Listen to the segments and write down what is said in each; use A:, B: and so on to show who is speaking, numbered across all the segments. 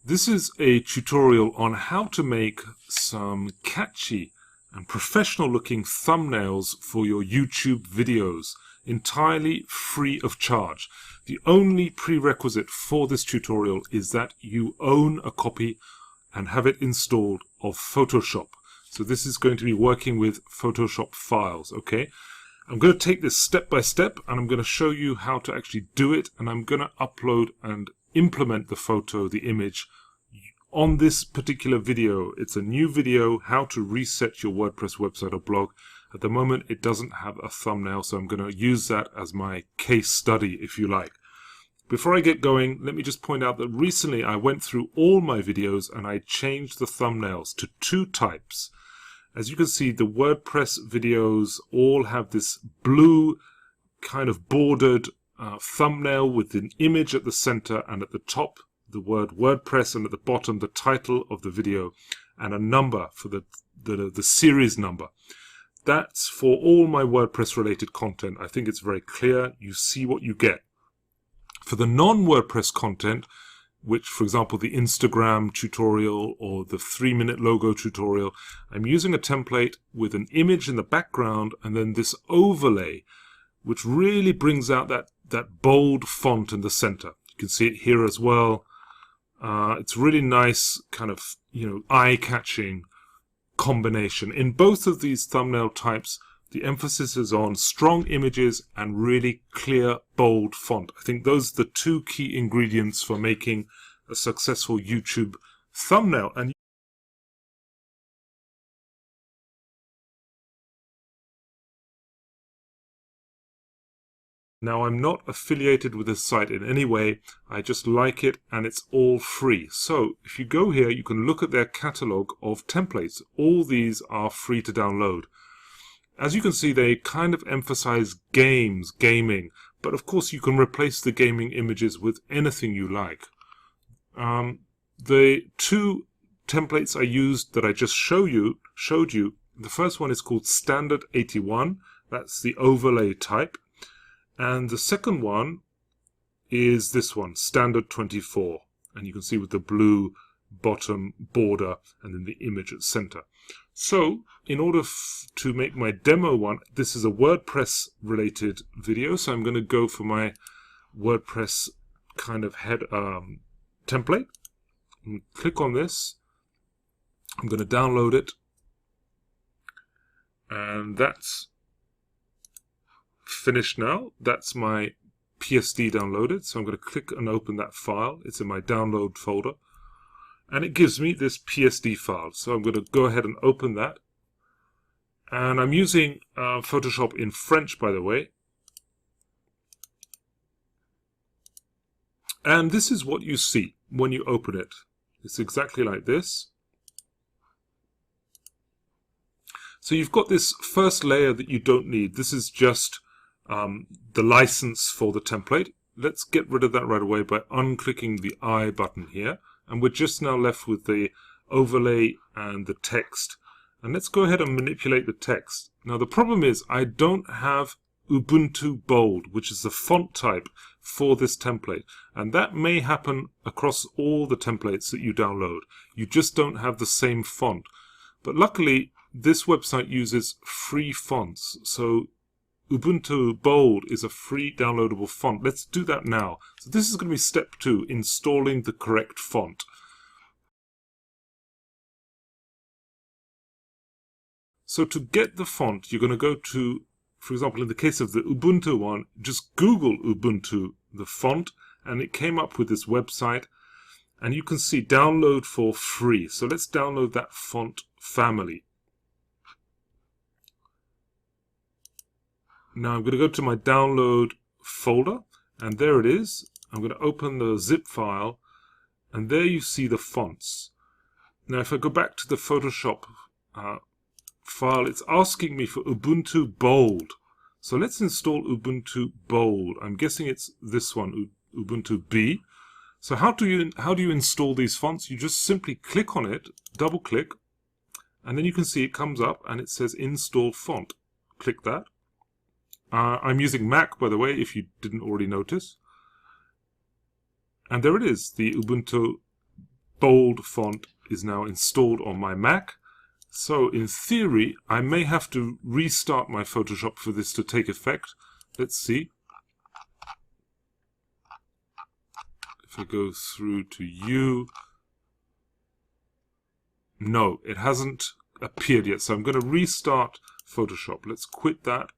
A: This is a tutorial on how to make some catchy and professional looking thumbnails for your YouTube videos, entirely free of charge. The only prerequisite for this tutorial is that you own a copy and have it installed of Photoshop. So this is going to be working with Photoshop files, okay? I'm going to take this step by step and I'm going to show you how to actually do it, and I'm going to upload and implement the photo, the image, on this particular video. It's a new video, how to reset your WordPress website or blog. At the moment it doesn't have a thumbnail, so I'm going to use that as my case study, if you like. Before I get going, let me just point out that recently I went through all my videos and I changed the thumbnails to two types. As you can see, the WordPress videos all have this blue kind of bordered thumbnail with an image at the center, and at the top the word WordPress, and at the bottom the title of the video and a number for the series number. That's for all my WordPress related content. I think it's very clear. You see what you get. For the non-WordPress content, which, for example, the Instagram tutorial or the 3-minute logo tutorial, I'm using a template with an image in the background and then this overlay, which really brings out that bold font in the center. You can see it here as well. It's really nice, kind of, eye-catching combination. In both of these thumbnail types, the emphasis is on strong images and really clear, bold font. I think those are the two key ingredients for making a successful YouTube thumbnail. And now, I'm not affiliated with this site in any way. I just like it and it's all free. So if you go here, you can look at their catalog of templates. All these are free to download. As you can see, they kind of emphasize gaming, but of course you can replace the gaming images with anything you like. The two templates I used that I just showed you, the first one is called Standard 81. That's the overlay type. And the second one is this one, Standard 24. And you can see with the blue bottom border and then the image at center. So in order to make my demo one, this is a WordPress related video. So I'm going to go for my WordPress kind of head template. And click on this. I'm going to download it. And that's finished now. That's my PSD downloaded. So I'm going to click and open that file. It's in my download folder. And it gives me this PSD file. So I'm going to go ahead and open that. And I'm using Photoshop in French, by the way. And this is what you see when you open it. It's exactly like this. So you've got this first layer that you don't need. This is just the license for the template. Let's get rid of that right away by unclicking the I button here. And we're just now left with the overlay and the text. And let's go ahead and manipulate the text. Now the problem is I don't have Ubuntu Bold, which is the font type for this template. And that may happen across all the templates that you download. You just don't have the same font. But luckily, this website uses free fonts. So Ubuntu Bold is a free downloadable font. Let's do that now. So this is going to be step 2, installing the correct font. So to get the font, you're going to go to, for example, in the case of the Ubuntu one, just Google Ubuntu, the font, and it came up with this website. And you can see download for free. So let's download that font family. Now I'm going to go to my download folder, and there it is. I'm going to open the zip file, and there you see the fonts. Now if I go back to the Photoshop file, it's asking me for Ubuntu Bold. So let's install Ubuntu Bold. I'm guessing it's this one, Ubuntu B. So how do you install these fonts? You just simply click on it, double click, and then you can see it comes up and it says install font. Click that. I'm using Mac, by the way, if you didn't already notice. And there it is, the Ubuntu bold font is now installed on my Mac. So in theory, I may have to restart my Photoshop for this to take effect. Let's see. If I go through to you, no, it hasn't appeared yet. So I'm going to restart Photoshop. Let's quit that.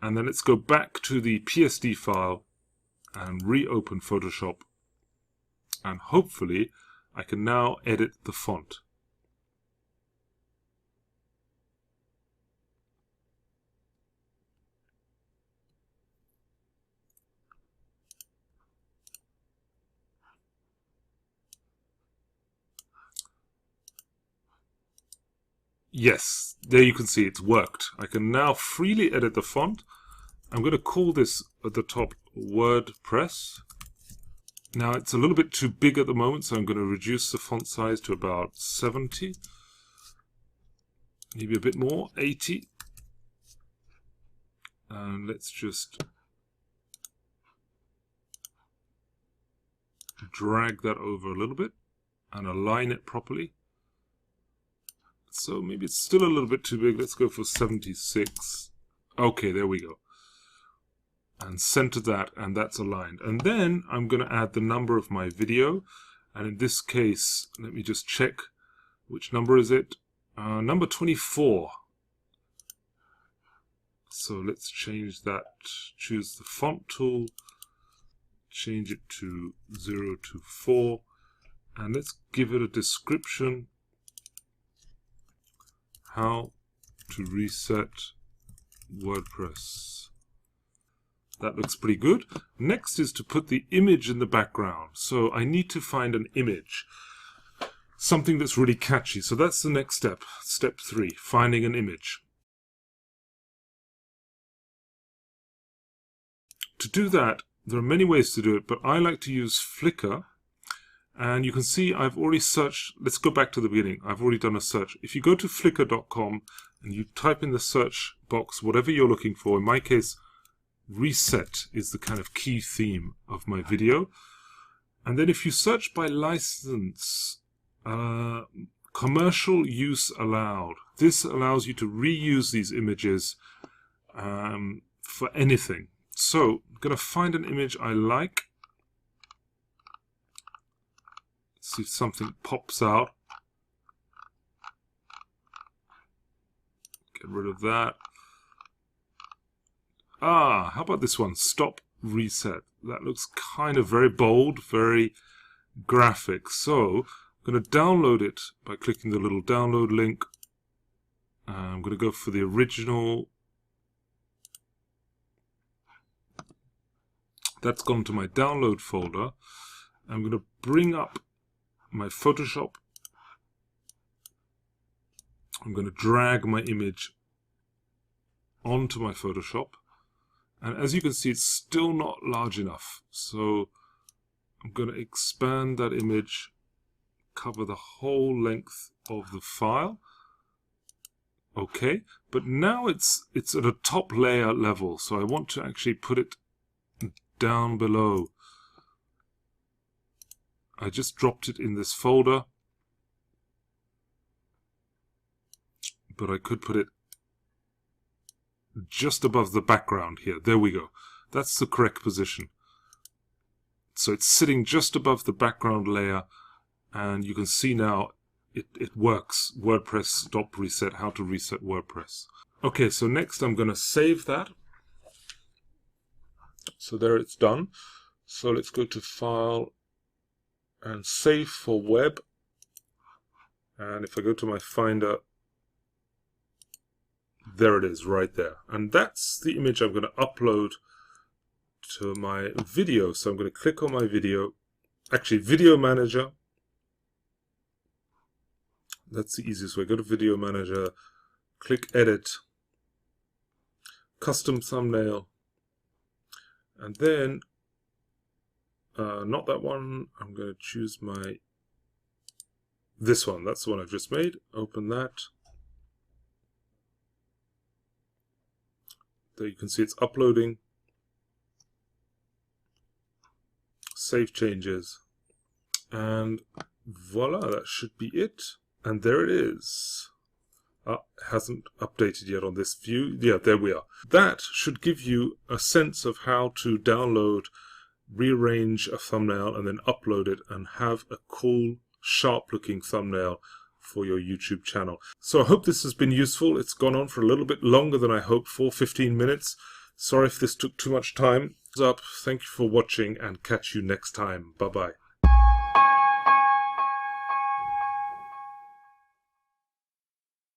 A: And then let's go back to the PSD file and reopen Photoshop. And hopefully I can now edit the font. Yes, there you can see it's worked. I can now freely edit the font. I'm going to call this at the top WordPress. Now it's a little bit too big at the moment, so I'm going to reduce the font size to about 70. Maybe a bit more, 80. And let's just drag that over a little bit and align it properly. So maybe it's still a little bit too big. Let's go for 76. Okay, there we go. And center that, and that's aligned. And then I'm going to add the number of my video. And in this case, let me just check which number is it. Number 24. So let's change that. Choose the font tool. Change it to 024. And let's give it a description. How to reset WordPress. That looks pretty good. Next is to put the image in the background. So I need to find an image. Something that's really catchy. So that's the next step. Step 3, finding an image. To do that, there are many ways to do it, but I like to use Flickr. And you can see I've already searched. Let's go back to the beginning. I've already done a search. If you go to flickr.com and you type in the search box whatever you're looking for, in my case, reset is the kind of key theme of my video. And then if you search by license, commercial use allowed. This allows you to reuse these images for anything. So I'm going to find an image I like. See if something pops out. Get rid of that. How about this one? Stop reset. That looks kind of very bold, very graphic. So I'm going to download it by clicking the little download link. I'm going to go for the original. That's gone to my download folder. I'm going to bring up my Photoshop. I'm going to drag my image onto my Photoshop. And as you can see, it's still not large enough. So I'm going to expand that image, cover the whole length of the file. Okay, but now it's at a top layer level. So I want to actually put it down below. I just dropped it in this folder, but I could put it just above the background here. There we go. That's the correct position. So it's sitting just above the background layer, and you can see now it works. WordPress stop reset, how to reset WordPress. Okay, so next I'm going to save that. So there it's done. So let's go to File and Save for Web. And if I go to my Finder, there it is right there. And that's the image I'm going to upload to my video. So I'm going to click on my video. Actually, Video Manager. That's the easiest way. Go to Video Manager, click Edit, Custom Thumbnail, and then not that one. I'm going to choose this one. That's the one I've just made. Open that. There you can see it's uploading. save changes, and voila, that should be it. And there it is. It hasn't updated yet on this view. Yeah, there we are. That should give you a sense of how to download, rearrange a thumbnail, and then upload it and have a cool, sharp-looking thumbnail for your YouTube channel. So I hope this has been useful. It's gone on for a little bit longer than I hoped for, 15 minutes. Sorry if this took too much time. Thank you for watching, and catch you next time. Bye-bye.